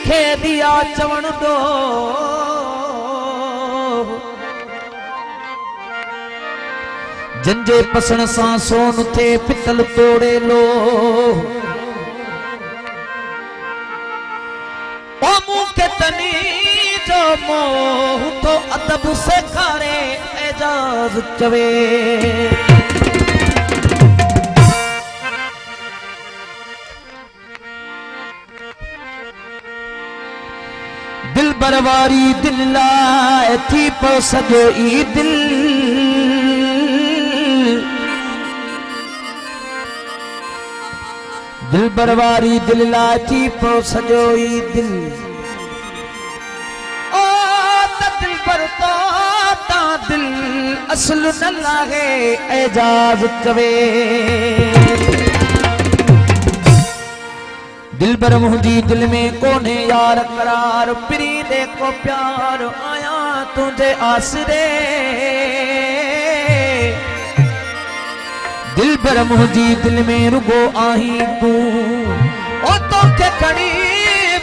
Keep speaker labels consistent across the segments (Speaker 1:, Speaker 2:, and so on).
Speaker 1: खे दिया चवण दो जंजे पसण सां सोन थे पितल तोड़े लो ओ मुखे तनी जो मोह तो अदब सेखारे एजाज चवे दिल बरवारी दिल लाए थी पो सजो ई दिल दिल बरवारी दिल लाए थी पो सजो ई दिल ओ दिल पर तो ता दिल असल न लागे एजाज चवे दिल बर मुझी दिल में कोने यार करार प्री दे को प्यार आया तुझे आसरे दिल बर मुझी दिल में रुगो आही तू ओ तो के कड़ी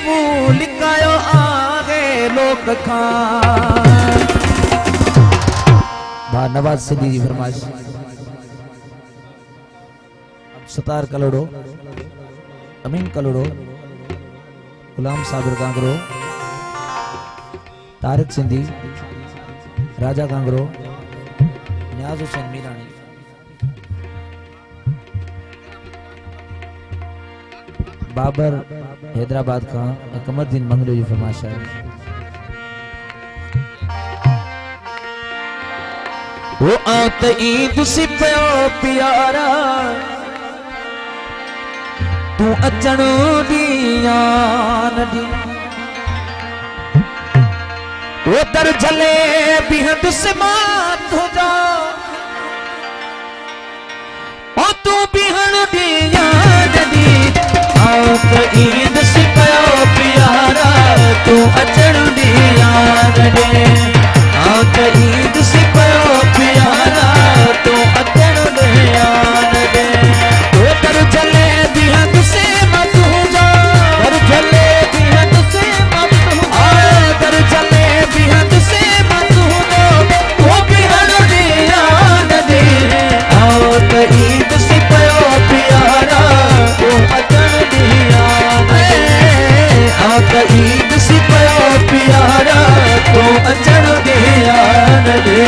Speaker 1: मुंह लिकायो आगे लोक खान भा नवाज सिंधी जी फरमाइश अब सतार कलोड़ो अमीन कलोड़ो गुलाम साबिर कांगरो तारिक सिंधी राजा कांगरो न्याज हुसैन मीरानी बाबर हैदराबाद का कमरदीन मंगलो जी फरमाइश है वो आत ईद सी पयो प्यारा तू अचण दिया नदी वो दर जले बिहद से मात हो जा ओ तू बिहन दिया नदी आत ईद से पयो प्यारा तू अचण दिया नदी आत ईद से पयो प्यारा तू अचण दिया नदी वो दर जले बिहद से मत हो जा दर जले बिहद से मत हो आए दर जले बिहद से मत हो वो बिहन दिया नदी आत ईद से पयो प्यारा तू अचण दिया आत ईद से पयो प्यारा तू अचण दिया नदी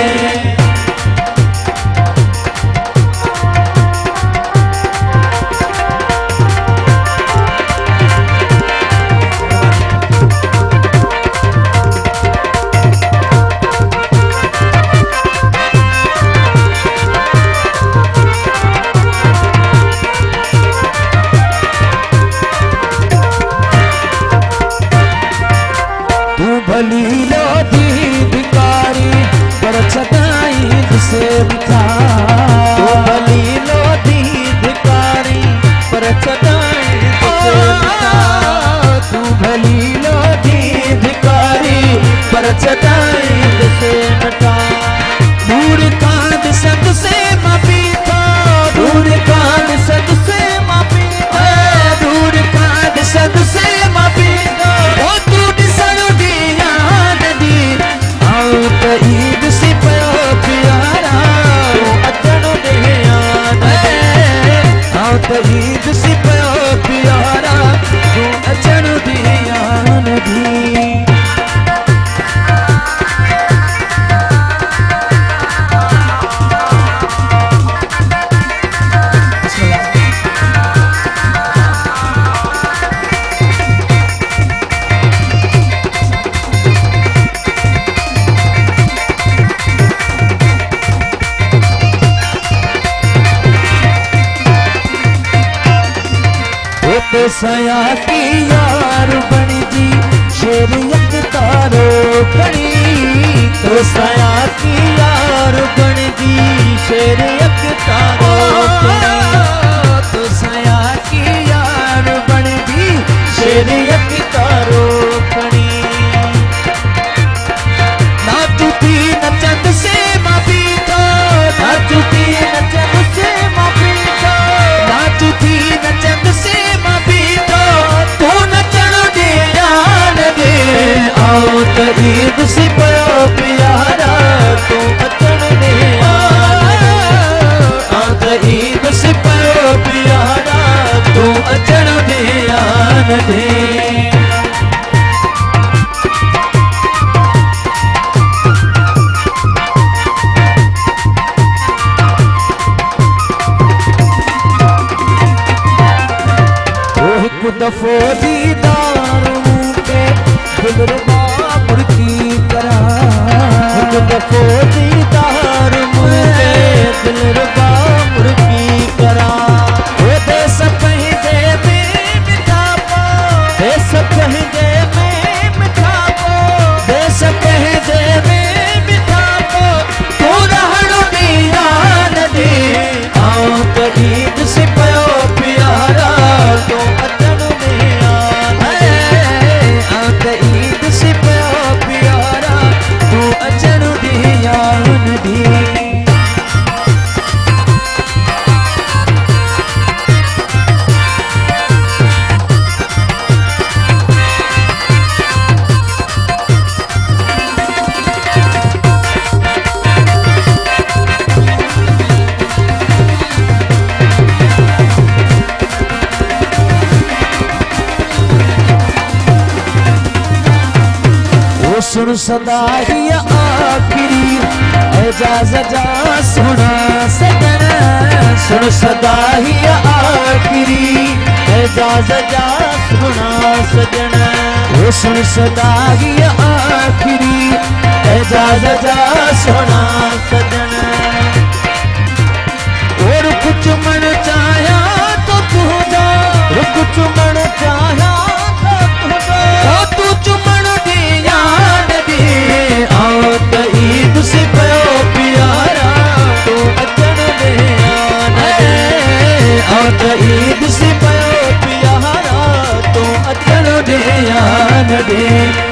Speaker 1: भली लो दीदकारी पर छटाई से बिठा तू भली लो दीदकारी पर छटाई से बिठा तू भली लो दीदकारी पर छटाई से बिठा दूर कांद सद से मपीता दूर कांद सद से मपीता दूर कांद सद से मपीता ओ तू ईद से पयो प्यारा तू अचण दिया ईद से पयो प्यारा तू अचण दिया नदी तो सया की यार बनी जी शेर यक तारो बनी तो सया की यार बनी जी शेर यक तारो बनी तो सया की यार बनी जी शेर यक तारो बनी ना चुपी न चंद से मापी तो ना चुपी न चंद से मापी तो ना चुपी न चंद से तू नचण दिया ईद सी पयो प्यारा तू अचण दे आन ईद सी पयो प्यारा तू अचण दे आन दे दफो दीदार मुके दिलरुबा मुर्की करा दफो दीदार मुके दिलरुबा मुर्की करा ओ देश पंहिंजे में मिठा पो देश पंहिंजे में मिठा पो देश पंहिंजे में मिठा पो तू रहणो ॾींहं न ॾे आऊं त ईद से पयो प्यारा तू ईद से पयो प्यारा तू अचण दे आन दे सुन सदा ही आखिरी एजाज जा सुना सजन सुन सदा ही आखिरी एजाज जा सुना सजन वो सुन सदा ही आखिरी एजाज जा सुना सजन और कुछ मन चाहा तो तू जा रुक चुमन चाहा तो तू जा तू चुमन आओ त ईद से पयो प्यारा तू अचण दे आओ त ईद से पयो प्यारा तू अचण दे आन दे